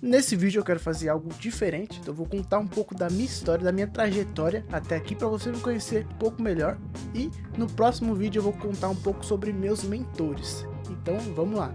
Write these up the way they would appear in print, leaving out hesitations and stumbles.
Nesse vídeo eu quero fazer algo diferente, então eu vou contar um pouco da minha história, da minha trajetória até aqui para você me conhecer um pouco melhor. E no próximo vídeo eu vou contar um pouco sobre meus mentores. Então vamos lá.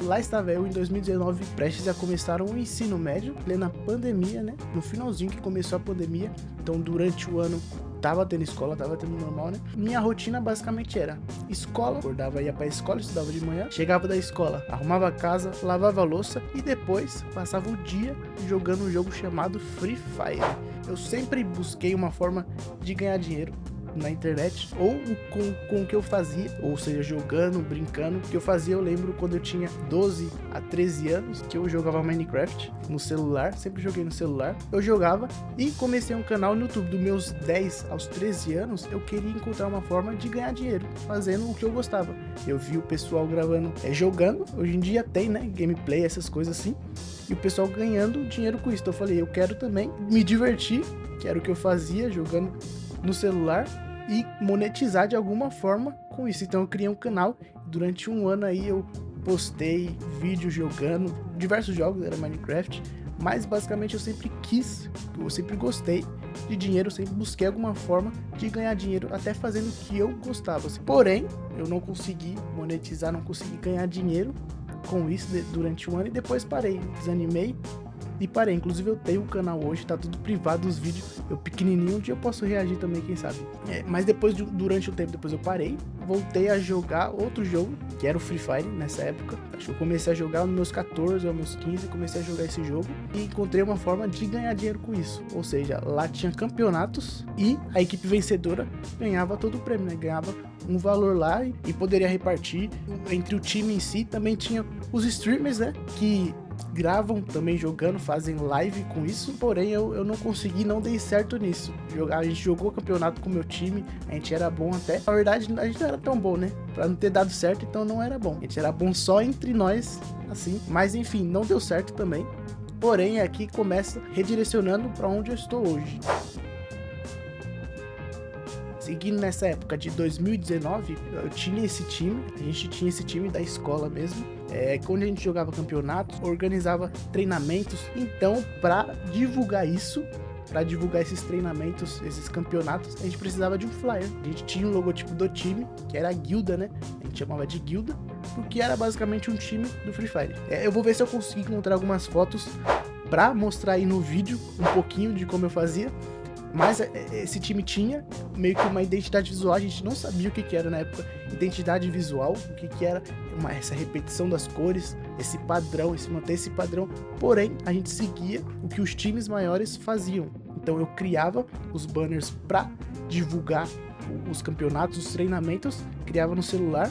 Lá estava eu em 2019, prestes a começar o ensino médio, plena pandemia, né? No finalzinho que começou a pandemia, então durante o ano tava tendo escola, tava tendo normal, né? Minha rotina basicamente era escola, acordava, ia pra escola, estudava de manhã, chegava da escola, arrumava a casa, lavava a louça e depois passava o dia jogando um jogo chamado Free Fire. Eu sempre busquei uma forma de ganhar dinheiro na internet, ou com o que eu fazia, ou seja, jogando, brincando. O que eu fazia, eu lembro quando eu tinha 12 a 13 anos, que eu jogava Minecraft no celular, sempre joguei no celular. Eu jogava e comecei um canal no YouTube. Dos meus 10 aos 13 anos, eu queria encontrar uma forma de ganhar dinheiro, fazendo o que eu gostava. Eu vi o pessoal gravando, jogando, hoje em dia tem, né, gameplay, essas coisas assim, e o pessoal ganhando dinheiro com isso. Então eu falei, eu quero também me divertir, que era o que eu fazia, jogando no celular, e monetizar de alguma forma com isso. Então eu criei um canal, durante um ano aí eu postei vídeos jogando diversos jogos, era Minecraft, mas basicamente eu sempre gostei de dinheiro, eu sempre busquei alguma forma de ganhar dinheiro, até fazendo o que eu gostava. Porém, eu não consegui monetizar, não consegui ganhar dinheiro com isso durante um ano, e depois parei, desanimei e parei. Inclusive eu tenho um canal hoje, tá tudo privado os vídeos, eu pequenininho, um dia eu posso reagir também, quem sabe. Mas depois, durante o tempo depois eu parei, voltei a jogar outro jogo, que era o Free Fire nessa época. Acho que eu comecei a jogar nos meus 14 ou meus 15, comecei a jogar esse jogo e encontrei uma forma de ganhar dinheiro com isso. Ou seja, lá tinha campeonatos e a equipe vencedora ganhava todo o prêmio, né? Ganhava um valor lá e poderia repartir entre o time em si. Também tinha os streamers, né, que gravam também jogando, fazem live com isso. Porém eu não consegui, não dei certo nisso. A gente jogou campeonato com o meu time, a gente era bom até. Na verdade a gente não era tão bom, né, pra não ter dado certo, então não era bom. A gente era bom só entre nós, assim. Mas enfim, não deu certo também. Porém aqui começa redirecionando para onde eu estou hoje. Seguindo nessa época de 2019, eu tinha esse time, a gente tinha esse time da escola mesmo. Quando a gente jogava campeonatos, organizava treinamentos. Então, para divulgar isso, para divulgar esses treinamentos, esses campeonatos, a gente precisava de um flyer. A gente tinha um logotipo do time, que era a guilda, né? A gente chamava de guilda, porque era basicamente um time do Free Fire. Eu vou ver se eu consigo encontrar algumas fotos para mostrar aí no vídeo um pouquinho de como eu fazia. Mas esse time tinha meio que uma identidade visual, a gente não sabia o que era na época, identidade visual, o que era essa repetição das cores, esse padrão, manter esse padrão. Porém, a gente seguia o que os times maiores faziam. Então eu criava os banners para divulgar os campeonatos, os treinamentos, criava no celular,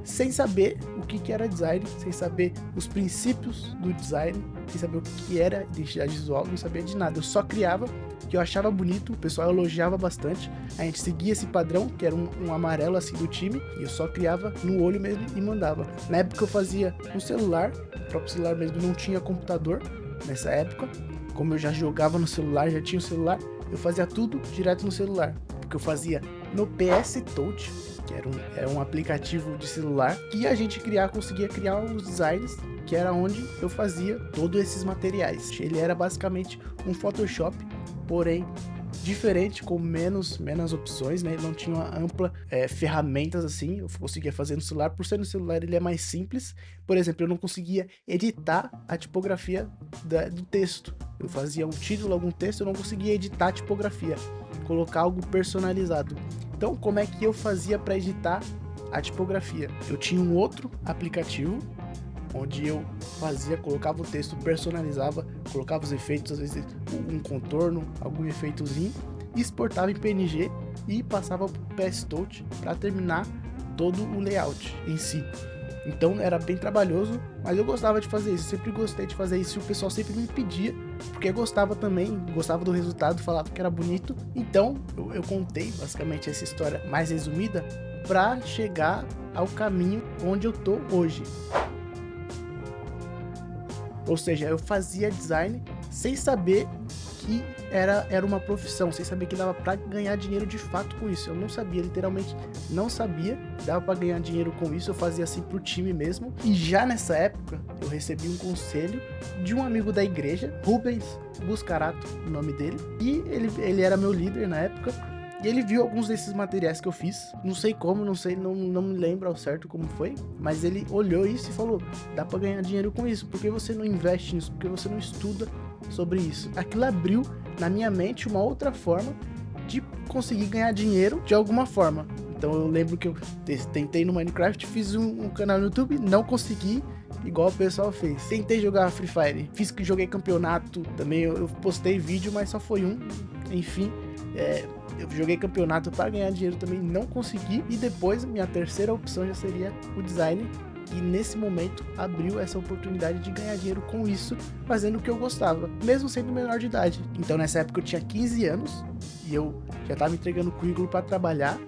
sem saber o que era design, sem saber os princípios do design, sem saber o que era identidade visual, não sabia de nada. Eu só criava, que eu achava bonito, o pessoal elogiava bastante, a gente seguia esse padrão, que era um amarelo assim do time, e eu só criava no olho mesmo e mandava. Na época eu fazia no celular, o próprio celular mesmo, não tinha computador nessa época. Como eu já jogava no celular, já tinha o celular, eu fazia tudo direto no celular, porque eu fazia no PS Touch, que era um aplicativo de celular, que a gente conseguia criar os designs, que era onde eu fazia todos esses materiais. Ele era basicamente um Photoshop, porém diferente, com menos opções, né? Ele não tinha uma ampla ferramentas assim. Eu conseguia fazer no celular, por ser no celular ele é mais simples. Por exemplo, eu não conseguia editar a tipografia do texto. Eu fazia um título, algum texto, eu não conseguia editar a tipografia, colocar algo personalizado. Então, como é que eu fazia para editar a tipografia? Eu tinha um outro aplicativo onde eu colocava o texto, personalizava, colocava os efeitos, às vezes um contorno, algum efeitozinho, exportava em PNG e passava para o PS Touch para terminar todo o layout em si. Então era bem trabalhoso, mas eu gostava de fazer isso, eu sempre gostei de fazer isso, e o pessoal sempre me pedia, porque gostava também, gostava do resultado, falava que era bonito. Então eu contei basicamente essa história mais resumida para chegar ao caminho onde eu tô hoje. Ou seja, eu fazia design sem saber que era uma profissão, sem saber que dava pra ganhar dinheiro de fato com isso. Eu não sabia, literalmente não sabia que dava pra ganhar dinheiro com isso. Eu fazia assim pro time mesmo. E já nessa época, eu recebi um conselho de um amigo da igreja, Rubens Buscarato, o nome dele. E ele era meu líder na época. E ele viu alguns desses materiais que eu fiz. Não sei como, não me lembro ao certo como foi. Mas ele olhou isso e falou: dá pra ganhar dinheiro com isso. Por que você não investe nisso? Por que você não estuda sobre isso? Aquilo abriu na minha mente uma outra forma de conseguir ganhar dinheiro de alguma forma. Então eu lembro que eu tentei no Minecraft, fiz um canal no YouTube, não consegui, igual o pessoal fez. Tentei jogar Free Fire, joguei campeonato também, eu postei vídeo, mas só foi um. Enfim, eu joguei campeonato para ganhar dinheiro também, não consegui. E depois minha terceira opção já seria o design. E nesse momento abriu essa oportunidade de ganhar dinheiro com isso, fazendo o que eu gostava, mesmo sendo menor de idade. Então nessa época eu tinha 15 anos e eu já estava entregando currículo para trabalhar,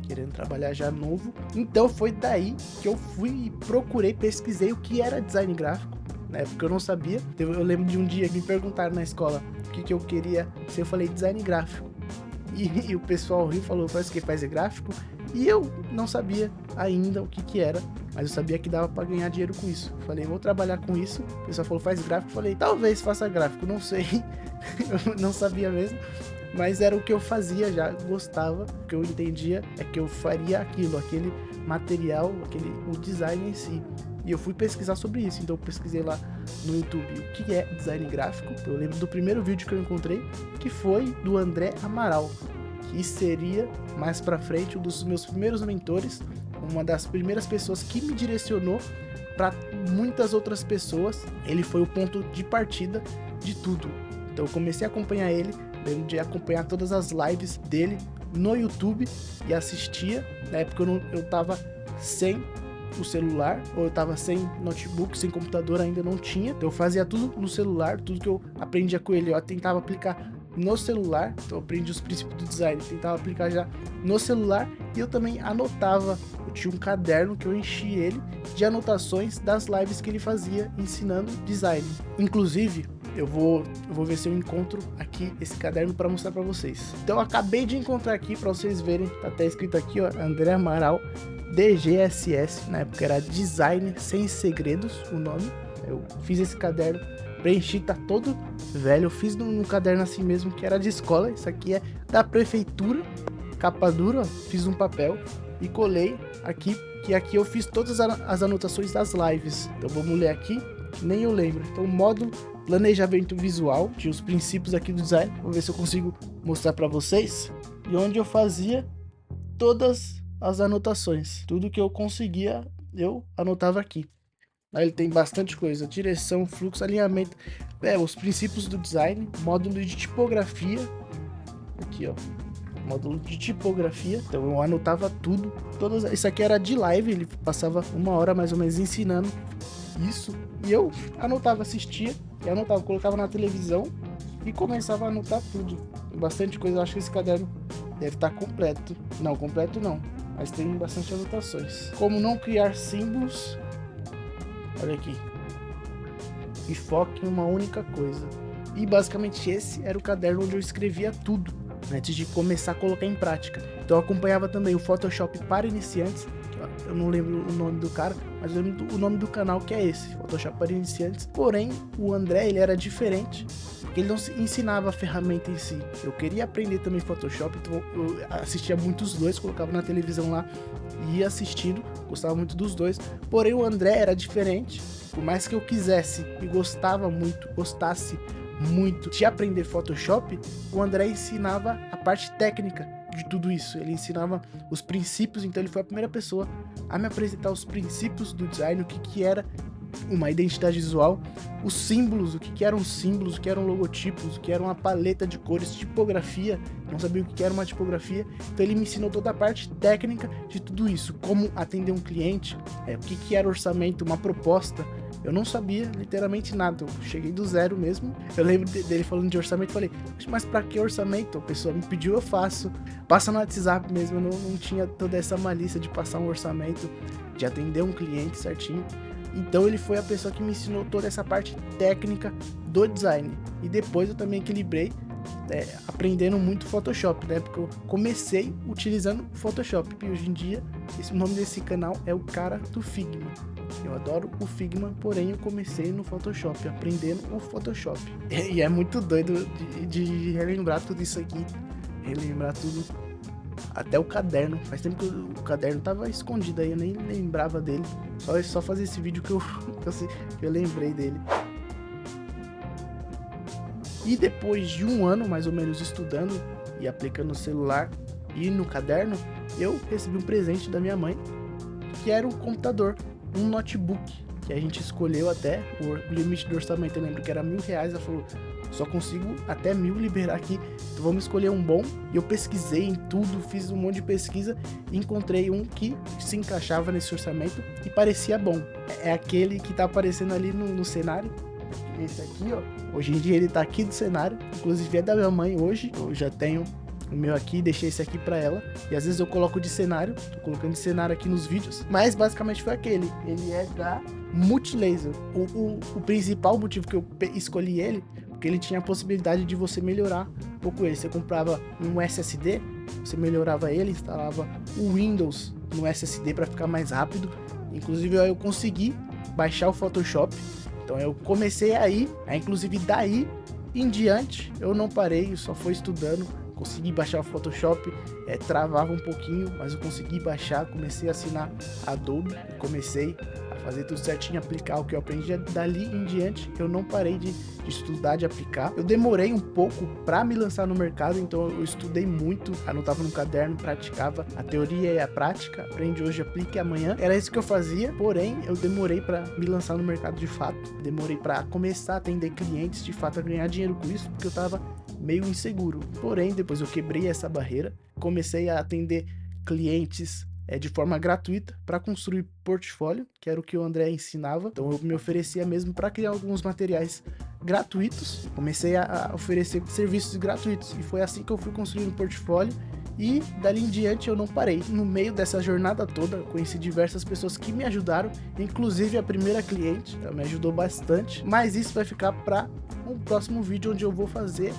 querendo trabalhar já novo. Então foi daí que eu fui e procurei, pesquisei o que era design gráfico. Na época eu não sabia. Eu lembro de um dia que me perguntaram na escola o que eu queria ser. Eu falei design gráfico. E o pessoal riu e falou: faz o que? Faz gráfico? E eu não sabia ainda o que era, mas eu sabia que dava pra ganhar dinheiro com isso. Eu falei: vou trabalhar com isso. O pessoal falou: faz gráfico? Eu falei: talvez faça gráfico, não sei. Eu não sabia mesmo, mas era o que eu fazia, já gostava. O que eu entendia é que eu faria aquele material, o design em si. E eu fui pesquisar sobre isso. Então eu pesquisei lá no YouTube o que é design gráfico. Eu lembro do primeiro vídeo que eu encontrei, que foi do André Amaral, que seria mais pra frente um dos meus primeiros mentores, uma das primeiras pessoas que me direcionou para muitas outras pessoas. Ele foi o ponto de partida de tudo. Então eu comecei a acompanhar ele, lembro de acompanhar todas as lives dele no YouTube e assistia. Na época eu tava sem o celular, ou eu tava sem notebook, sem computador, ainda não tinha. Então eu fazia tudo no celular, tudo que eu aprendia com ele, eu tentava aplicar no celular. Então eu aprendi os princípios do design, tentava aplicar já no celular. E eu também anotava, eu tinha um caderno que eu enchi ele de anotações das lives que ele fazia ensinando design. Inclusive, eu vou ver se eu encontro aqui esse caderno para mostrar para vocês. Então eu acabei de encontrar aqui para vocês verem, tá até escrito aqui, ó, André Amaral DGSS, na época era Design Sem Segredos o nome. Eu fiz esse caderno, preenchi, tá todo velho, eu fiz num caderno assim mesmo, que era de escola. Isso aqui é da prefeitura, capa dura, ó. Fiz um papel e colei aqui, que aqui eu fiz todas as anotações das lives. Então vamos ler aqui, que nem eu lembro. Então módulo planejamento visual, tinha os princípios aqui do design, vou ver se eu consigo mostrar para vocês, e onde eu fazia todas as anotações, tudo que eu conseguia eu anotava aqui. Aí ele tem bastante coisa: direção, fluxo, alinhamento, os princípios do design, módulo de tipografia, aqui ó, módulo de tipografia. Então eu anotava tudo, isso aqui era de live, ele passava 1 hora mais ou menos ensinando isso, e eu anotava, assistia e anotava, colocava na televisão e começava a anotar tudo. Tem bastante coisa, eu acho que esse caderno deve estar completo. Não, completo não, mas tem bastante anotações. Como não criar símbolos, olha aqui, e foque em uma única coisa. E basicamente esse era o caderno onde eu escrevia tudo antes de começar a colocar em prática. Então eu acompanhava também o Photoshop para iniciantes, que eu não lembro o nome do cara, mas eu lembro o nome do canal, que é esse, Photoshop para iniciantes. Porém, o André, ele era diferente, porque ele não ensinava a ferramenta em si. Eu queria aprender também Photoshop, então eu assistia muito os dois, colocava na televisão lá e ia assistindo, gostava muito dos dois. Porém, o André era diferente. Por mais que eu quisesse e gostasse muito de aprender Photoshop, o André ensinava a parte técnica de tudo isso. Ele ensinava os princípios, então ele foi a primeira pessoa a me apresentar os princípios do design, o que era uma identidade visual, os símbolos, o que eram símbolos, o que eram logotipos, o que era uma paleta de cores, tipografia. Não sabia o que era uma tipografia, então ele me ensinou toda a parte técnica de tudo isso, como atender um cliente, o que era orçamento, uma proposta. Eu não sabia literalmente nada, eu cheguei do zero mesmo. Eu lembro dele falando de orçamento, falei: mas pra que orçamento? A pessoa me pediu, eu faço. Passa no WhatsApp mesmo, eu não tinha toda essa malícia de passar um orçamento, de atender um cliente certinho. Então ele foi a pessoa que me ensinou toda essa parte técnica do design. E depois eu também equilibrei aprendendo muito Photoshop, né? Porque eu comecei utilizando Photoshop e hoje em dia o nome desse canal é o Cara do Figma. Eu adoro o Figma, porém eu comecei no Photoshop, aprendendo o Photoshop. E é muito doido de relembrar tudo isso aqui, relembrar tudo, até o caderno. Faz tempo que o caderno tava escondido aí, eu nem lembrava dele. Só fazer esse vídeo que eu lembrei dele. E depois de um ano, mais ou menos, estudando e aplicando no celular e no caderno, eu recebi um presente da minha mãe, que era um computador, um notebook, que a gente escolheu até, o limite do orçamento, eu lembro que era R$1.000, ela falou, só consigo até 1.000 liberar aqui, então vamos escolher um bom. E eu pesquisei em tudo, fiz um monte de pesquisa e encontrei um que se encaixava nesse orçamento e parecia bom. É aquele que tá aparecendo ali no cenário. Esse aqui, ó, hoje em dia ele tá aqui do cenário, inclusive é da minha mãe hoje, eu já tenho o meu aqui, deixei esse aqui pra ela, e às vezes eu coloco de cenário, tô colocando de cenário aqui nos vídeos, mas basicamente foi aquele, ele é da Multilaser. O principal motivo que eu escolhi ele, porque ele tinha a possibilidade de você melhorar um pouco ele, você comprava um SSD, você melhorava ele, instalava o Windows no SSD para ficar mais rápido, inclusive eu consegui baixar o Photoshop. Então eu comecei aí, inclusive daí em diante eu não parei, eu só fui estudando, consegui baixar o Photoshop, travava um pouquinho, mas eu consegui baixar, comecei a assinar Adobe, comecei a fazer tudo certinho, aplicar o que eu aprendi. Dali em diante eu não parei de estudar, de aplicar. Eu demorei um pouco para me lançar no mercado, então eu estudei muito, anotava no caderno, praticava a teoria e a prática, aprende hoje, aplique amanhã. Era isso que eu fazia, porém eu demorei para me lançar no mercado de fato, demorei para começar a atender clientes de fato, a ganhar dinheiro com isso, porque eu tava meio inseguro. Porém, depois eu quebrei essa barreira, comecei a atender clientes de forma gratuita para construir portfólio, que era o que o André ensinava. Então eu me oferecia mesmo para criar alguns materiais gratuitos, comecei a oferecer serviços gratuitos e foi assim que eu fui construindo portfólio. E dali em diante eu não parei. No meio dessa jornada toda, conheci diversas pessoas que me ajudaram, inclusive a primeira cliente, ela me ajudou bastante. Mas isso vai ficar para um próximo vídeo, onde eu vou fazer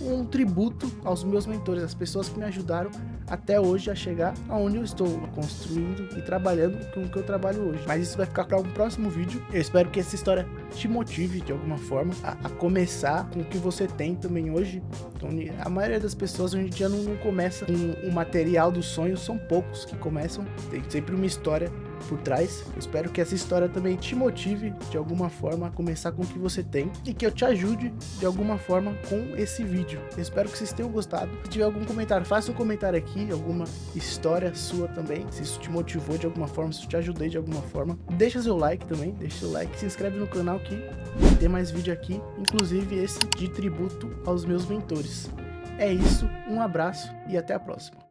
um tributo aos meus mentores, as pessoas que me ajudaram até hoje a chegar aonde eu estou, construindo e trabalhando com o que eu trabalho hoje. Mas isso vai ficar para um próximo vídeo. Eu espero que essa história te motive de alguma forma a começar com o que você tem também hoje. Então, a maioria das pessoas hoje em dia não começa com o material dos sonhos, são poucos que começam, tem sempre uma história por trás. Eu espero que essa história também te motive de alguma forma a começar com o que você tem e que eu te ajude de alguma forma com esse vídeo. Eu espero que vocês tenham gostado. Se tiver algum comentário, faça um comentário aqui, alguma história sua também, se isso te motivou de alguma forma, se eu te ajudei de alguma forma. Deixa seu like também, deixa seu like, se inscreve no canal que tem mais vídeo aqui, inclusive esse de tributo aos meus mentores. É isso, um abraço e até a próxima.